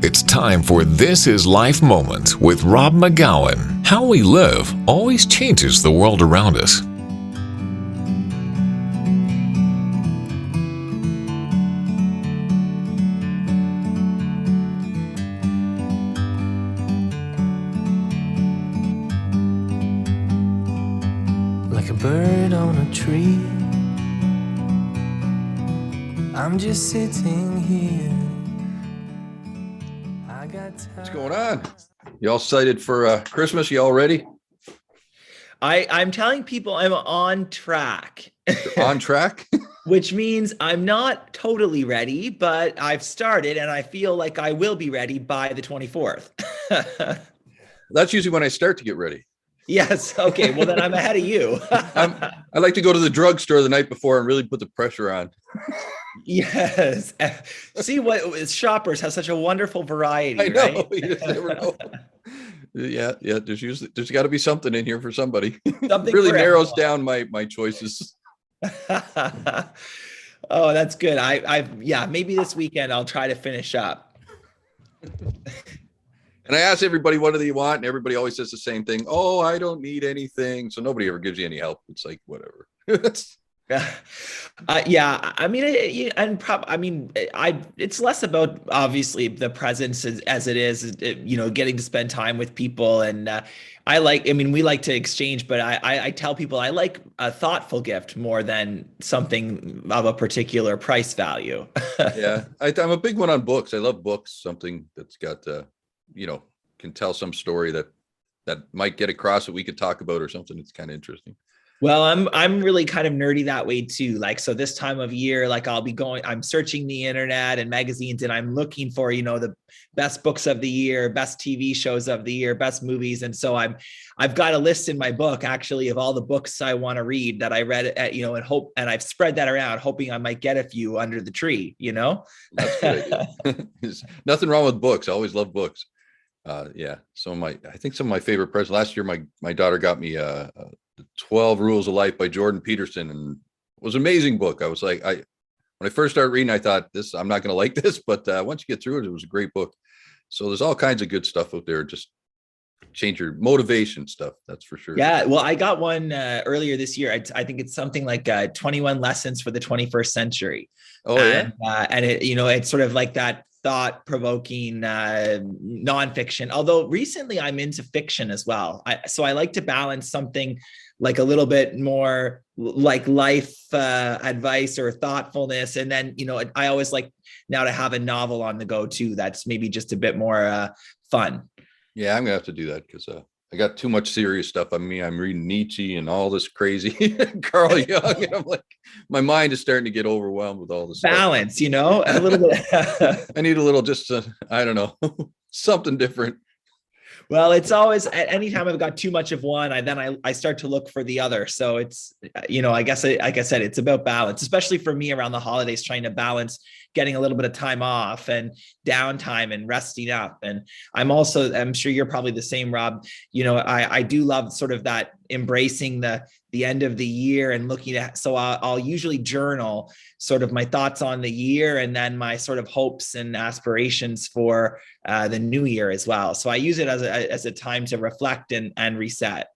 It's time for This Is Life Moment with Rob McGowan. How we live always changes the world around us. Like a bird on a tree, I'm just sitting here. What's going on? Y'all excited for Christmas? Y'all ready? I'm telling people I'm on track. On track? Which means I'm not totally ready, but I've started and I feel like I will be ready by the 24th. That's usually when I start to get ready. Yes. Okay. Well, then I'm ahead of you. I like to go to the drugstore the night before and really put the pressure on. Yes. See what shoppers have such a wonderful variety. I know. Right? You just never know. Yeah. There's got to be something in here for somebody. Something really narrows everyone. down my choices. Oh, that's good. Maybe this weekend I'll try to finish up. And I ask everybody, what do they want? And everybody always says the same thing. Oh, I don't need anything. So nobody ever gives you any help. It's like, whatever. It's less about obviously the presence as it is, getting to spend time with people. And we like to exchange, but I tell people I like a thoughtful gift more than something of a particular price value. Yeah. I'm a big one on books. I love books, something that's got, can tell some story that might get across that we could talk about or something. It's kind of interesting. Well, I'm really kind of nerdy that way too. Like, so this time of year, like I'm searching the internet and magazines and I'm looking for, the best books of the year, best TV shows of the year, best movies. And so I've got a list in my book actually of all the books I want to read that I read and I've spread that around hoping I might get a few under the tree, That's good. There's nothing wrong with books. I always love books. I think some of my favorite presents last year, my daughter got me the 12 Rules of Life by Jordan Peterson, and it was an amazing book. I was like, when I first started reading, I thought I'm not going to like this, but once you get through it, it was a great book. So there's all kinds of good stuff out there. Just change your motivation stuff. That's for sure. Yeah. Well, I got one earlier this year. I think it's something like 21 Lessons for the 21st Century. Oh, and it, it's sort of like that thought-provoking nonfiction. Although recently I'm into fiction as well. So I like to balance something like a little bit more like life advice or thoughtfulness. And then, I always like now to have a novel on the go too. That's maybe just a bit more fun. Yeah, I'm gonna have to do that because I got too much serious stuff on me. I'm reading Nietzsche and all this crazy Carl Jung, and I'm like, my mind is starting to get overwhelmed with all this balance, stuff. A little bit. I need a little, just I don't know, something different. Well, it's always at any time I've got too much of one, I start to look for the other. So it's, I guess, like I said, it's about balance, especially for me around the holidays, trying to balance getting a little bit of time off and downtime and resting up. And I'm sure you're probably the same, Rob. I do love sort of that embracing the end of the year and looking at, so I'll usually journal sort of my thoughts on the year and then my sort of hopes and aspirations for the new year as well. So I use it as a time to reflect and reset.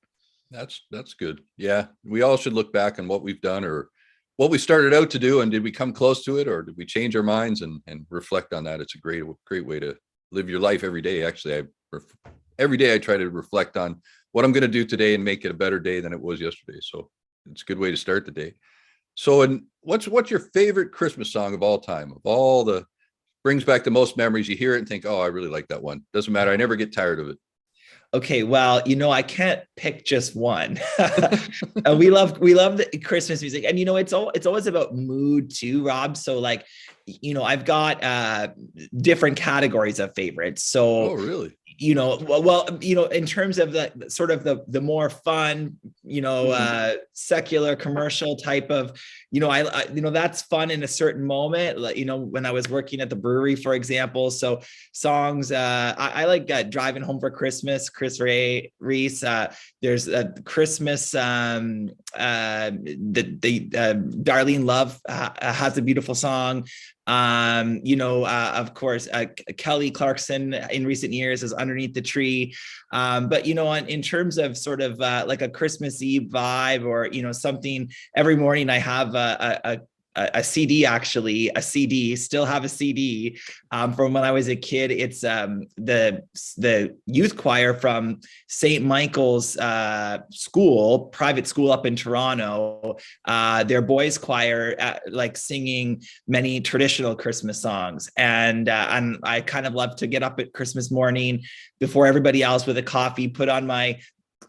That's good. Yeah. We all should look back on what we've done or what we started out to do. And did we come close to it or did we change our minds and reflect on that? It's a great way to live your life every day. Actually, every day I try to reflect on what I'm going to do today and make it a better day than it was yesterday. So it's a good way to start the day. So, and what's your favorite Christmas song of all time? Of all the brings back the most memories, you hear it and think, oh, I really like that one. Doesn't matter. I never get tired of it. Okay, well, I can't pick just one. We love the Christmas music, and it's always about mood too, Rob. So like, I've got different categories of favorites. So, oh, really? In terms of the sort of the more fun, secular commercial type of, that's fun in a certain moment. Like, when I was working at the brewery, for example. So songs, I like Driving Home for Christmas, Chris Reese. There's a Christmas, the Darlene Love has a beautiful song. Of course, Kelly Clarkson in recent years is Underneath the Tree. But, in terms of sort of like a Christmas Eve vibe, or, something, every morning I have a CD, actually, a CD, still have a CD from when I was a kid. It's the youth choir from St. Michael's school, private school up in Toronto. Their boys choir, like singing many traditional Christmas songs. And I kind of love to get up at Christmas morning before everybody else with a coffee, put on my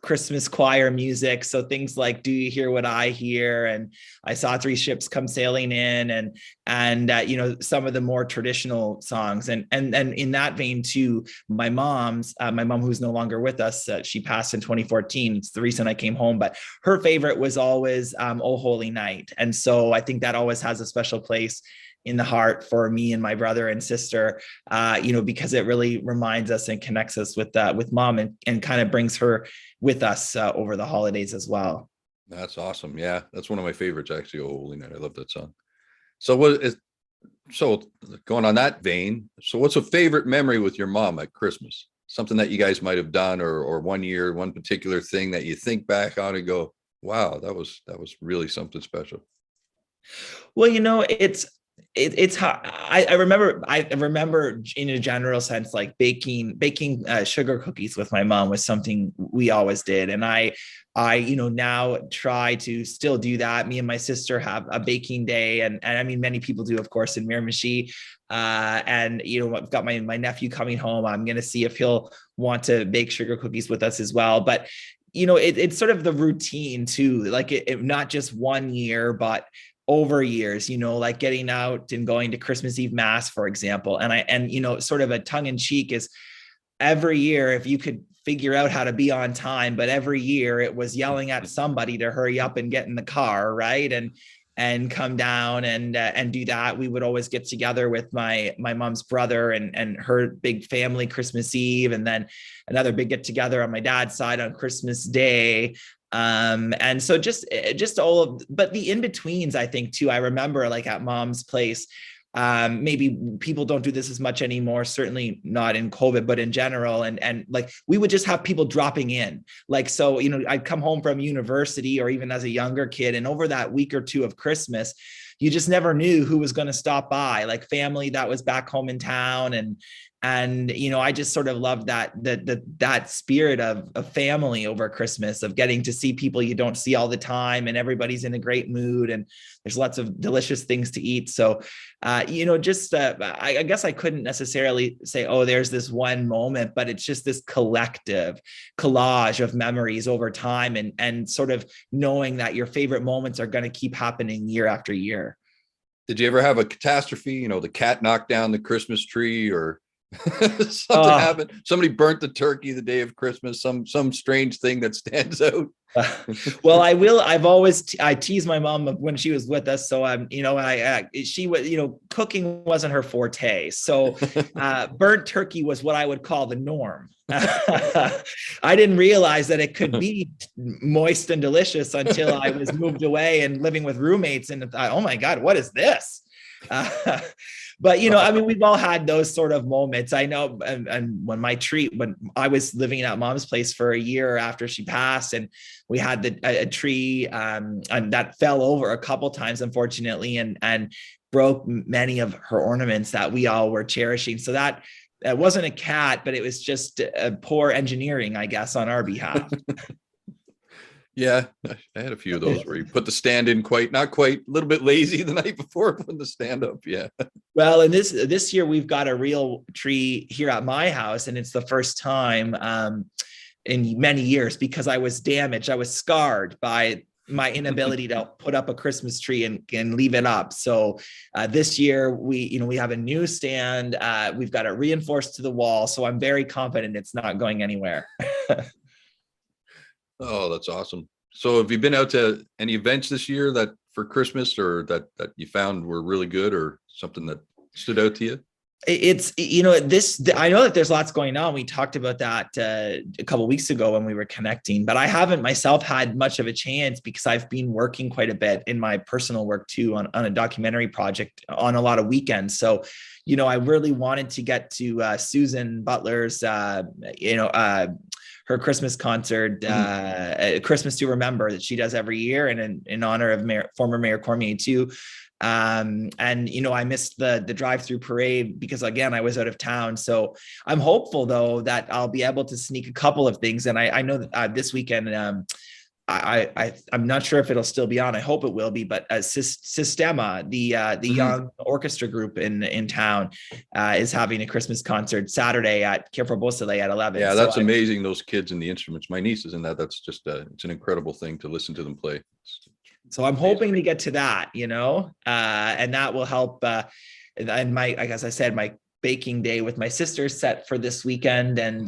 Christmas choir music. So things like "Do You Hear What I Hear?" and "I Saw Three Ships Come Sailing In," and some of the more traditional songs. And in that vein too, my mom who's no longer with us, she passed in 2014. It's the reason I came home, but her favorite was always "Oh Holy Night." And so I think that always has a special place in the heart for me and my brother and sister, because it really reminds us and connects us with mom, and kind of brings her with us over the holidays as well. That's awesome. Yeah, that's one of my favorites, actually. Oh Holy Night. I love that song. So going on that vein, so what's a favorite memory with your mom at Christmas? Something that you guys might have done, or one year, one particular thing that you think back on and go, wow, that was really something special. Well, it's hard. I remember in a general sense, like baking sugar cookies with my mom was something we always did. And I now try to still do that. Me and my sister have a baking day, and I mean, many people do, of course, in Miramichi. And I've got my nephew coming home. I'm going to see if he'll want to bake sugar cookies with us as well. But it's sort of the routine too, like it not just one year, but over years, like getting out and going to Christmas Eve Mass, for example. And sort of a tongue in cheek is, every year, if you could figure out how to be on time, but every year it was yelling at somebody to hurry up and get in the car, right? And come down and do that. We would always get together with my mom's brother and her big family Christmas Eve, and then another big get together on my dad's side on Christmas Day. And so just but the in-betweens, I think too, I remember like at mom's place, maybe people don't do this as much anymore, certainly not in COVID, but in general. And like, we would just have people dropping in. Like, so, I'd come home from university, or even as a younger kid, and over that week or two of Christmas, you just never knew who was going to stop by, like family that was back home in town. And I just sort of loved that spirit of family over Christmas, of getting to see people you don't see all the time, and everybody's in a great mood, and there's lots of delicious things to eat. So, I guess I couldn't necessarily say, oh, there's this one moment, but it's just this collective collage of memories over time, and sort of knowing that your favorite moments are going to keep happening year after year. Did you ever have a catastrophe? The cat knocked down the Christmas tree, or something happened? Somebody burnt the turkey the day of Christmas. Some strange thing that stands out. Well, I tease my mom when she was with us. So she was, cooking wasn't her forte. So burnt turkey was what I would call the norm. I didn't realize that it could be moist and delicious until I was moved away and living with roommates, and thought, oh my God, what is this? But we've all had those sort of moments. I know, and when I was living at mom's place for a year after she passed, and we had a tree and that fell over a couple times, unfortunately, and broke many of her ornaments that we all were cherishing. So that wasn't a cat, but it was just poor engineering, I guess, on our behalf. Yeah, I had a few of those where you put the stand in not quite, a little bit lazy the night before putting the stand up. Yeah. Well, and this year we've got a real tree here at my house, and it's the first time in many years, because I was damaged. I was scarred by my inability to put up a Christmas tree and leave it up. So this year we have a new stand. We've got it reinforced to the wall. So I'm very confident it's not going anywhere. Oh, that's awesome. So have you been out to any events this year that for Christmas, or that you found were really good, or something that stood out to you? It's, I know that there's lots going on. We talked about that a couple of weeks ago when we were connecting, but I haven't myself had much of a chance because I've been working quite a bit in my personal work too on a documentary project on a lot of weekends. So, I really wanted to get to Susan Butler's, her Christmas concert, Christmas to Remember, that she does every year, and in honor of former Mayor Cormier too. I missed the drive-through parade because, again, I was out of town. So I'm hopeful though that I'll be able to sneak a couple of things. And I know that this weekend, I'm not sure if it'll still be on. I hope it will be, but Sistema, the young orchestra group in town, is having a Christmas concert Saturday at Carrefour Beausoleil at 11. Yeah, that's amazing. Those kids and the instruments. My niece is in that. That's just it's an incredible thing to listen to them play. So I'm hoping to get to that, and that will help. And as I said, my baking day with my sister set for this weekend, and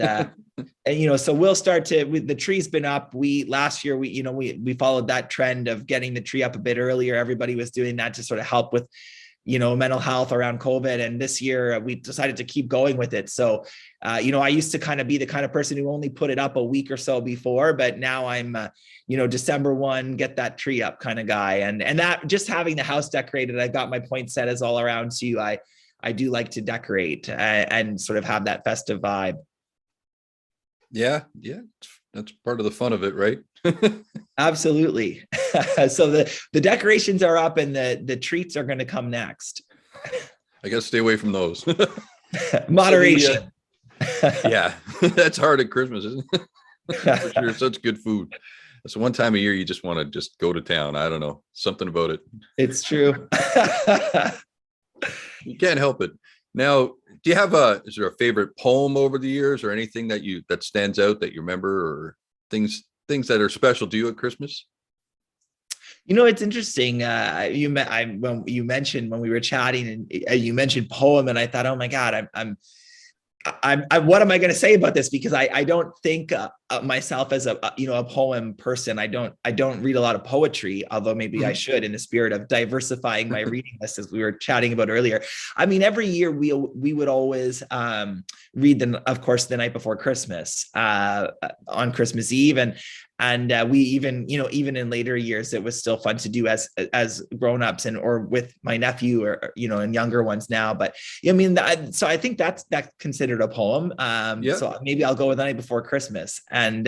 so we'll start the tree's been up. Last year we followed that trend of getting the tree up a bit earlier. Everybody was doing that to sort of help with mental health around COVID. And this year we decided to keep going with it. So, I used to kind of be the kind of person who only put it up a week or so before, but now I'm, December 1, get that tree up kind of guy. And that, just having the house decorated, I got my poinsettias all around too. I do like to decorate and sort of have that festive vibe. Yeah. That's part of the fun of it, right? Absolutely. So the decorations are up and the treats are going to come next. I got to stay away from those. Moderation. Yeah, that's hard at Christmas, isn't it? For sure. Such good food. That's one time of year you just want to just go to town. I don't know, something about it. It's true. You can't help it. Now, do you have is there a favorite poem over the years, or anything that stands out that you remember, or things that are special to you at Christmas? It's interesting. When you mentioned, when we were chatting, and you mentioned poem, and I thought, oh my God, I'm what am I going to say about this? Because I don't think myself as a poem person. I don't read a lot of poetry, although maybe I should, in the spirit of diversifying my reading list, as we were chatting about earlier. I mean, every year we would always read of course, the night before Christmas, on Christmas Eve, and we even in later years, it was still fun to do as grown-ups or with my nephew, or and younger ones now. But I mean, so I think that's considered a poem. So maybe I'll go with the night before Christmas. And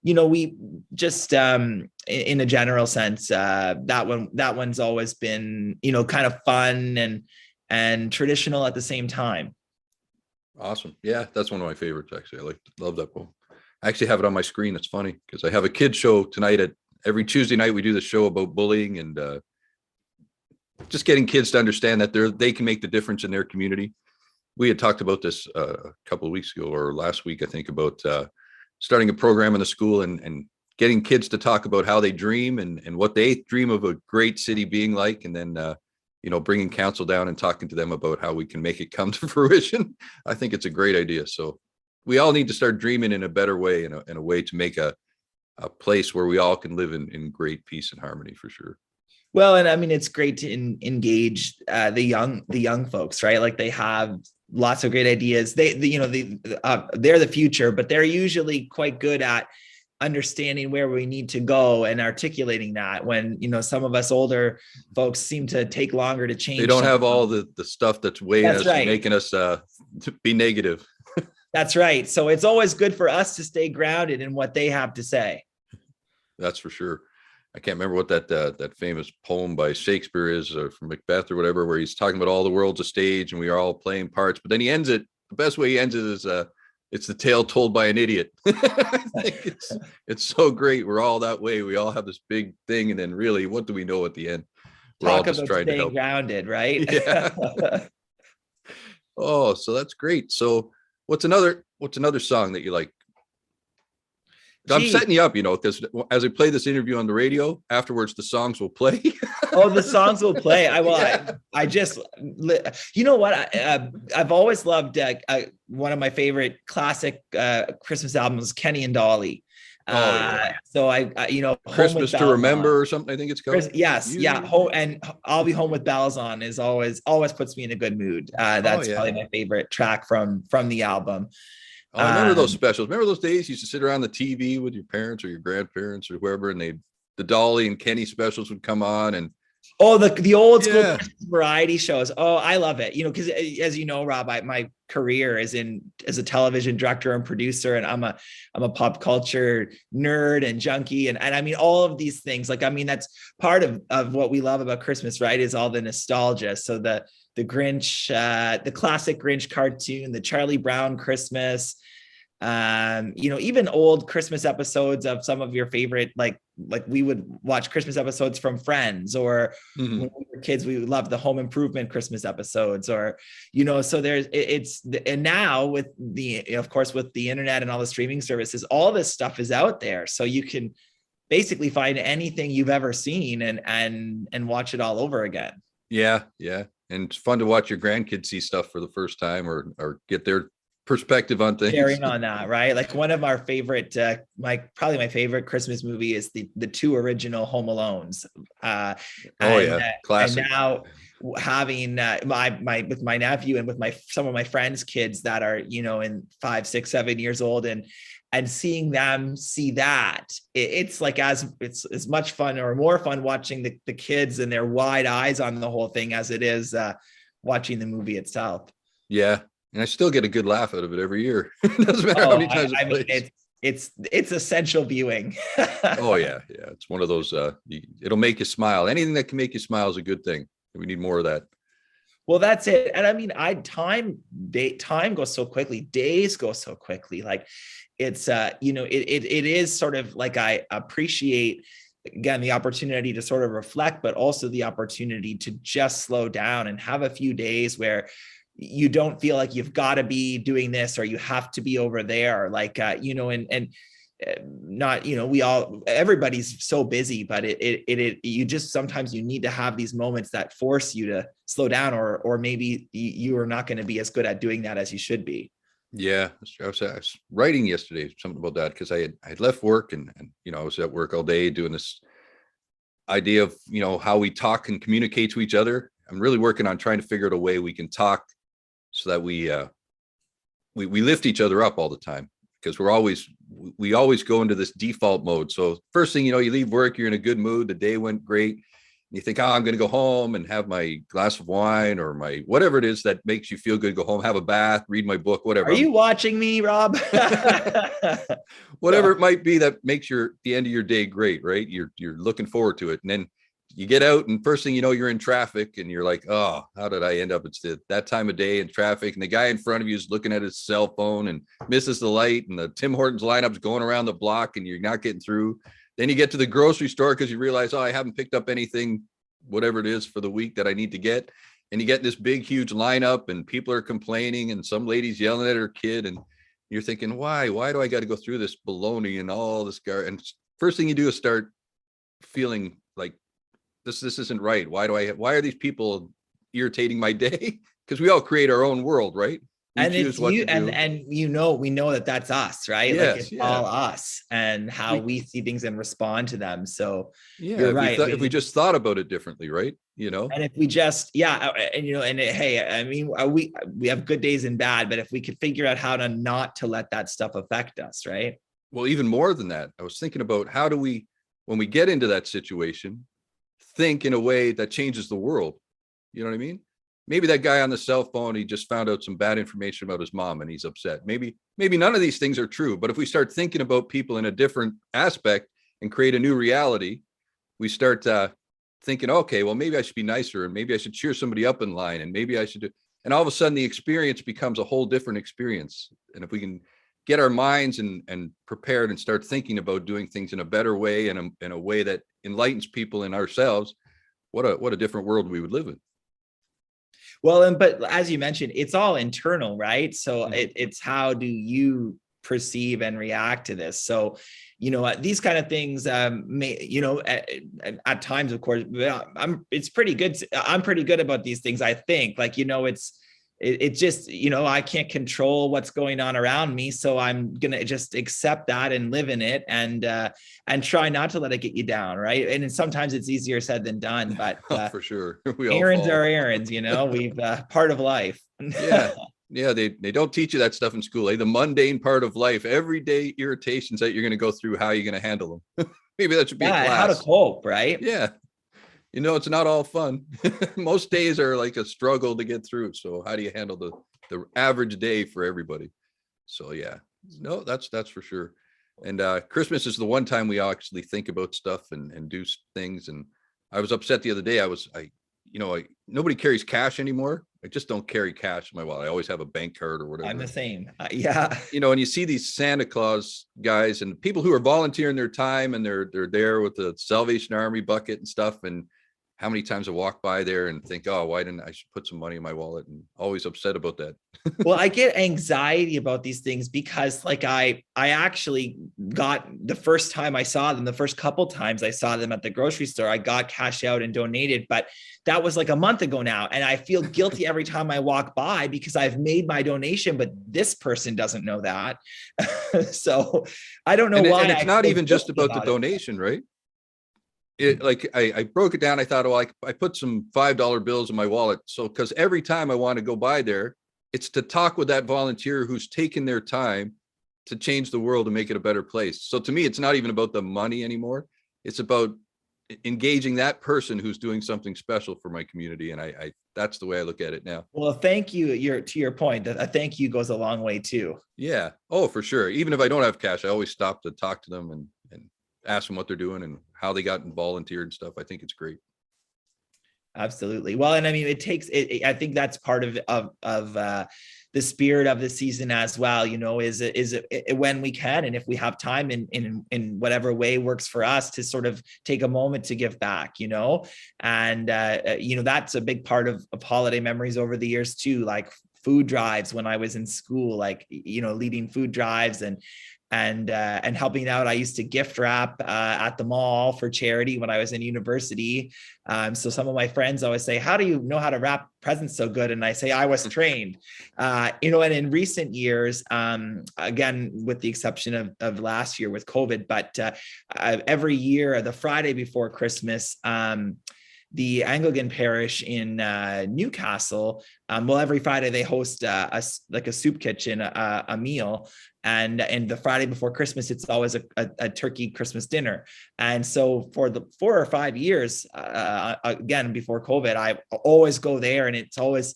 we just in a general sense, that one's always been kind of fun and traditional at the same time. Awesome. Yeah, that's one of my favorites, actually. Love that poem. I actually have it on my screen. It's funny because I have a kid show tonight. Every Tuesday night we do the show about bullying, and just getting kids to understand that they can make the difference in their community. We had talked about this a couple of weeks ago, or last week, I think, about starting a program in the school and getting kids to talk about how they dream and what they dream of a great city being like, and then bringing council down and talking to them about how we can make it come to fruition. I think it's a great idea. So we all need to start dreaming in a better way, in a way to make a place where we all can live in great peace and harmony, for sure. Well, and I mean, it's great to engage the young folks, right? Like, they have lots of great ideas. They're the future, but they're usually quite good at understanding where we need to go and articulating that, when some of us older folks seem to take longer to change. They don't have all the stuff that's weighing us, right, and making us to be negative. That's right. So it's always good for us to stay grounded in what they have to say. That's for sure. I can't remember what that famous poem by Shakespeare is, or from Macbeth or whatever, where he's talking about all the world's a stage and we are all playing parts. But then he ends it. The best way he ends it is it's the tale told by an idiot. I think it's so great. We're all that way. We all have this big thing, and then really, what do we know at the end? We're all just trying to help. Grounded, right? Yeah. Oh, so that's great. So what's another song that you like? I'm setting you up, because as I play this interview on the radio, afterwards the songs will play. Oh, the songs will play. Yeah. I just, what? I've always loved one of my favorite classic Christmas albums, Kenny and Dolly. Oh yeah. So Home with Christmas to Bells On. Remember or something, I think it's called. Yes, yeah. Home and I'll Be Home with Bells On is always puts me in a good mood. Oh That's probably yeah. my favorite track from the album. Oh, I remember those Um, specials. Remember those days you used to sit around the TV with your parents or your grandparents or whoever, and the Dolly and Kenny specials would come on, and Oh, the old school yeah. Christmas variety shows. Oh, I love it. Because as you know, Rob, my career is as a television director and producer, and I'm a pop culture nerd and junkie, and I mean all of these things. Like, I mean, that's part of what we love about Christmas, right? Is all the nostalgia. So the Grinch, the classic Grinch cartoon, the Charlie Brown Christmas, even old Christmas episodes of some of your favorite, like we would watch Christmas episodes from Friends, or Mhm. when we were kids, we would love the Home Improvement Christmas episodes, or so and now with of course with the internet and all the streaming services, all this stuff is out there, so you can basically find anything you've ever seen and watch it all over again. Yeah, yeah. And it's fun to watch your grandkids see stuff for the first time, or get their perspective on things. Sharing on that, right? Like one of our favorite, probably my favorite Christmas movie is the two original Home Alones. Classic. And now having my with my nephew and with some of my friends' kids that are in 5, 6, 7 years old, and seeing them see that, it's like it's as much fun or more fun watching the kids and their wide eyes on the whole thing as it is watching the movie itself. Yeah. And I still get a good laugh out of it every year. It doesn't matter how many times I mean, it's essential viewing. Oh yeah. Yeah. It's one of those, it'll make you smile. Anything that can make you smile is a good thing. We need more of that. Well, that's it. And I mean, time goes so quickly, days go so quickly. Like it's, it is sort of like, I appreciate, again, the opportunity to sort of reflect, but also the opportunity to just slow down and have a few days where you don't feel like you've got to be doing this or you have to be over there, like not, everybody's so busy, but you just, sometimes you need to have these moments that force you to slow down, or maybe you are not going to be as good at doing that as you should be. Yeah, I was writing yesterday something about that, because I had left work and I was at work all day doing this idea of how we talk and communicate to each other. I'm really working on trying to figure out a way we can talk so that we lift each other up all the time, because we always go into this default mode. So first thing you leave work, you're in a good mood, the day went great, and you think, I'm going to go home and have my glass of wine or my whatever it is that makes you feel good, go home, have a bath, read my book, whatever. Are you watching me, Rob? Whatever it might be that makes the end of your day great, right? You're looking forward to it, and then you get out, and first thing you know, you're in traffic, and you're like, oh, how did I end up? It's that time of day in traffic, and the guy in front of you is looking at his cell phone and misses the light, and the Tim Hortons lineup's going around the block, and you're not getting through. Then you get to the grocery store because you realize, I haven't picked up anything, whatever it is for the week that I need to get. And you get this big, huge lineup, and people are complaining, and some lady's yelling at her kid, and you're thinking, why do I got to go through this baloney and all this and first thing you do is start feeling like, this isn't right. Why are these people irritating my day? Because we all create our own world, right? And it's you, and we know that that's us, right? Yes, like it's all us and how we see things and respond to them. So yeah, you're right. If we just thought about it differently, right? And if we just, hey, I mean, we have good days and bad, but if we could figure out how to not to let that stuff affect us, right? Well, even more than that, I was thinking about how do we, when we get into that situation, think in a way that changes the world. You know what I mean? Maybe that guy on the cell phone, he just found out some bad information about his mom and he's upset. Maybe none of these things are true, but if we start thinking about people in a different aspect and create a new reality, we start thinking, okay, well, maybe I should be nicer, and maybe I should cheer somebody up in line, and maybe I should do, and all of a sudden the experience becomes a whole different experience. And if we can get our minds and prepared and start thinking about doing things in a better way and in a way that enlightens people and ourselves, what a different world we would live in. Well, but as you mentioned, it's all internal, right? So it's how do you perceive and react to this? So, these kind of things may, at times, of course, it's pretty good. I'm pretty good about these things. I think, like, it's it just, I can't control what's going on around me. So I'm going to just accept that and live in it, and try not to let it get you down. Right. And sometimes it's easier said than done, but For sure. We all errands fall. are errands, we've part of life. Yeah. Yeah. They don't teach you that stuff in school. The mundane part of life, everyday irritations that you're going to go through, how are you going to handle them? Maybe that should be a class. How to cope, right? Yeah. It's not all fun. Most days are like a struggle to get through. So how do you handle the average day for everybody? So yeah, no, that's for sure. And Christmas is the one time we actually think about stuff and do things. And I was upset the other day. Nobody carries cash anymore. I just don't carry cash in my wallet. I always have a bank card or whatever. I'm the same. Yeah. And you see these Santa Claus guys and people who are volunteering their time, and they're there with the Salvation Army bucket and stuff. And how many times I walk by there and think, oh, why didn't I should put some money in my wallet, and always upset about that. Well, I get anxiety about these things because like I actually got, the first time I saw them, the first couple times I saw them at the grocery store, I got cash out and donated, but that was like a month ago now. And I feel guilty every time I walk by because I've made my donation, but this person doesn't know that. So I don't know why. And it's not even just about the donation, right? I broke it down. I thought, I put some $5 bills in my wallet. So, because every time I want to go by there, it's to talk with that volunteer who's taken their time to change the world and make it a better place. So to me, it's not even about the money anymore. It's about engaging that person who's doing something special for my community. And I that's the way I look at it now. Well, thank you. To your point, that a thank you goes a long way too. Yeah. Oh, for sure. Even if I don't have cash, I always stop to talk to them and ask them what they're doing and how they got volunteered and stuff. I think it's great. Absolutely. Well, and I mean, it takes it. I think that's part of the spirit of the season as well. Is it when we can, and if we have time in whatever way works for us, to sort of take a moment to give back. And that's a big part of holiday memories over the years too. Like food drives when I was in school, like leading food drives and helping out. I used to gift wrap at the mall for charity when I was in university. So some of my friends always say, how do you know how to wrap presents so good? And I say, I was trained. And in recent years, again, with the exception of last year with COVID, but every year, the Friday before Christmas, the Anglican parish in Newcastle, every Friday they host a soup kitchen, a meal. And the Friday before Christmas, it's always a turkey Christmas dinner. And so for the 4 or 5 years, again, before COVID, I always go there, and it's always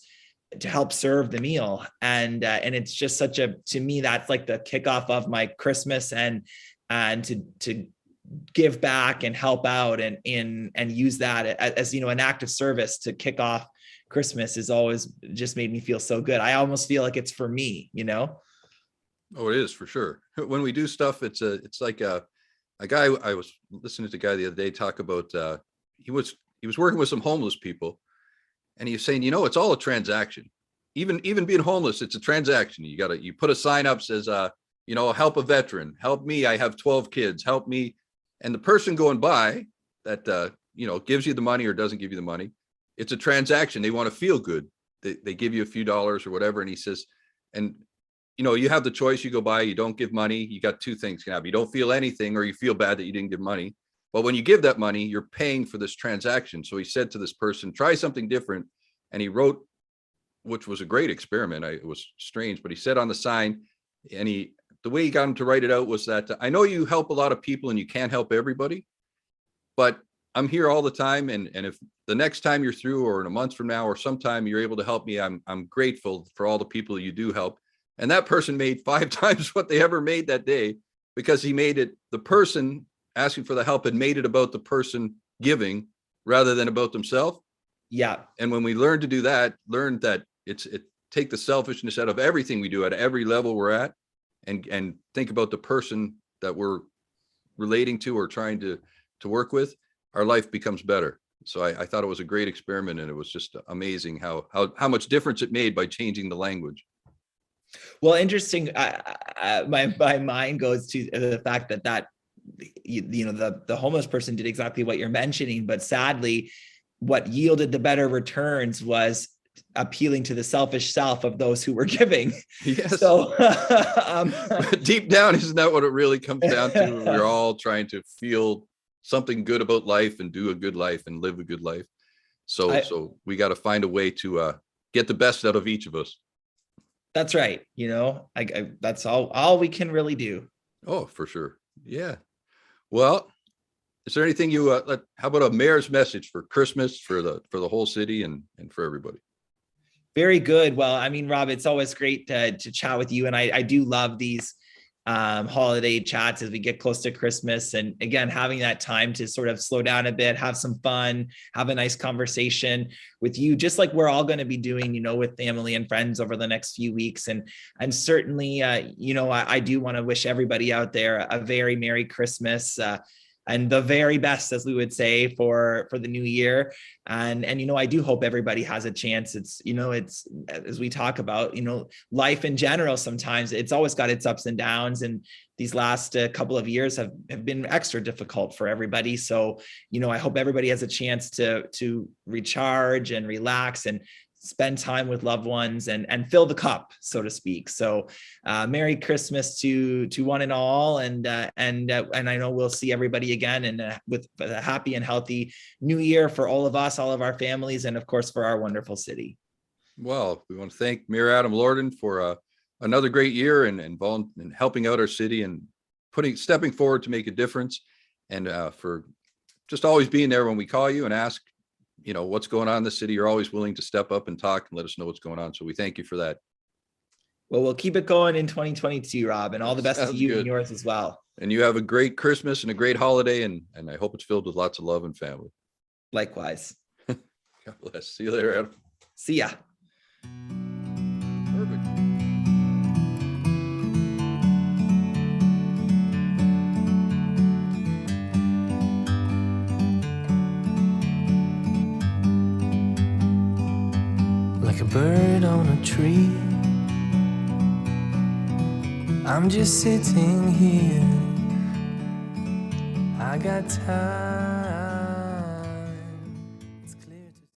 to help serve the meal. And it's just to me, that's like the kickoff of my Christmas, and to give back and help out and use that as an act of service to kick off Christmas is always just made me feel so good. I almost feel like it's for me. Oh, it is for sure. When we do stuff, it's like a guy. I was listening to a guy the other day talk about he was working with some homeless people, and he was saying, it's all a transaction. Even being homeless, it's a transaction. You put a sign up says, help a veteran, help me. I have 12 kids, help me. And the person going by that gives you the money or doesn't give you the money, it's a transaction. They want to feel good. They give you a few dollars or whatever, and he says, and you have the choice. You go by, you don't give money. You got two things can happen. You don't feel anything, or you feel bad that you didn't give money. But when you give that money, you're paying for this transaction. So he said to this person, try something different. And he wrote, which was a great experiment. It was strange, but he said on the sign, and the way he got him to write it out was that, I know you help a lot of people and you can't help everybody, but I'm here all the time. And if the next time you're through, or in a month from now, or sometime you're able to help me, I'm grateful for all the people you do help. And that person made 5 times what they ever made that day, because he made it, the person asking for the help had made it about the person giving rather than about themselves. Yeah. And when we learn to do that, take the selfishness out of everything we do at every level we're at, and think about the person that we're relating to or trying to work with, our life becomes better. So I thought it was a great experiment, and it was just amazing how much difference it made by changing the language. Well, interesting. My mind goes to the fact that the homeless person did exactly what you're mentioning, but sadly, what yielded the better returns was appealing to the selfish self of those who were giving. Yes. So Deep down, isn't that what it really comes down to? We're all trying to feel something good about life and do a good life and live a good life. So we got to find a way to get the best out of each of us. that's right. That's all we can really do. Oh, for sure. Yeah. Well, is there anything you how about a mayor's message for Christmas for the whole city and for everybody? Very good. Well, I mean, Rob, it's always great to chat with you. And I do love these holiday chats as we get close to Christmas. And again, having that time to sort of slow down a bit, have some fun, have a nice conversation with you, just like we're all going to be doing, with family and friends over the next few weeks. And certainly, I do want to wish everybody out there a very Merry Christmas. And the very best, as we would say, for the new year. And I do hope everybody has a chance. It's as we talk about, life in general, sometimes it's always got its ups and downs. And these last couple of years have been extra difficult for everybody. So, I hope everybody has a chance to recharge and relax and spend time with loved ones and fill the cup, so to speak. So Merry Christmas to one and all. And I know we'll see everybody again and with a happy and healthy new year for all of us, all of our families, and of course, for our wonderful city. Well, we want to thank Mayor Adam Lordon for another great year and helping out our city and stepping forward to make a difference, and for just always being there when we call you and ask, what's going on in the city. You're always willing to step up and talk and let us know what's going on. So we thank you for that. Well, we'll keep it going in 2022, Rob, and all the best Sounds to you good. and yours as well. And you have a great Christmas and a great holiday. And I hope it's filled with lots of love and family. Likewise. God bless. See you later, Adam. See ya. Perfect. Like a bird on a tree, I'm just sitting here. I got time.